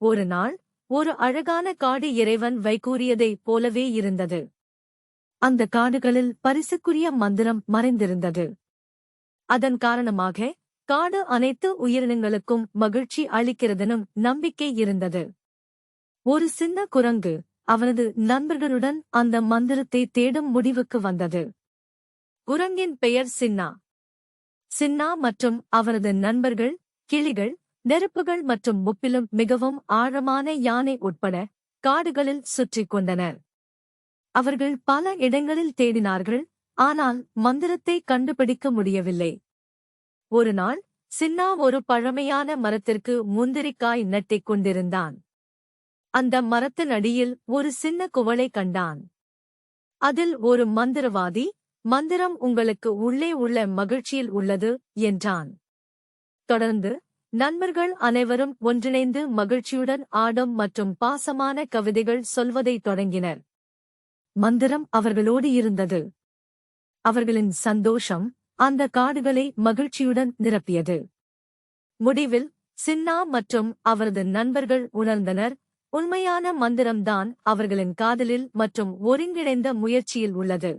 ஒரு நாள் ஒரு அழகான காடு இறைவன் வைகூறியதைப் போலவே இருந்தது. அந்த காடுகளில் பரிசுக்குரிய மந்திரம் மறைந்திருந்தது. அதன் காரணமாக காடு அனைத்து உயிரினங்களுக்கும் மகிழ்ச்சி அளிக்கிறதெனும் நம்பிக்கை இருந்தது. ஒரு சின்ன குரங்கு அவனது நண்பர்களுடன் அந்த மந்திரத்தை தேடும் முடிவுக்கு வந்தது. குரங்கின் பெயர் சின்னா. சின்னா மற்றும் அவனது நண்பர்கள் கிளிகள், நெருப்புகள் மற்றும் முப்பிலும் மிகவும் ஆழமான யானை உட்பட காடுகளில் சுற்றிக் கொண்டனர். அவர்கள் பல இடங்களில் தேடினார்கள், ஆனால் மந்திரத்தை கண்டுபிடிக்க முடியவில்லை. ஒரு நாள் சின்னா ஒரு பழமையான மரத்திற்கு முந்திரிக்காய் நட்டிக் கொண்டிருந்தான். அந்த மரத்தின் அடியில் ஒரு சின்ன குவளை கண்டான். அதில் ஒரு மந்திரவாதி, "மந்திரம் உங்களுக்கு உள்ளே உள்ள மகிழ்ச்சியில் உள்ளது" என்றான். தொடர்ந்து நண்பர்கள் அனைவரும் ஒன்றிணைந்து மகிழ்ச்சியுடன் ஆடும் மற்றும் பாசமான கவிதைகள் சொல்வதைத் தொடங்கினர். மந்திரம் அவர்களோடு இருந்தது. அவர்களின் சந்தோஷம் அந்த காடுகளை மகிழ்ச்சியுடன் நிரப்பியது. முடிவில் சின்னா மற்றும் அவரது நண்பர்கள் உணர்ந்தனர், உண்மையான மந்திரம்தான் அவர்களின் காதலில் மற்றும் ஒருங்கிணைந்த முயற்சியில் உள்ளது.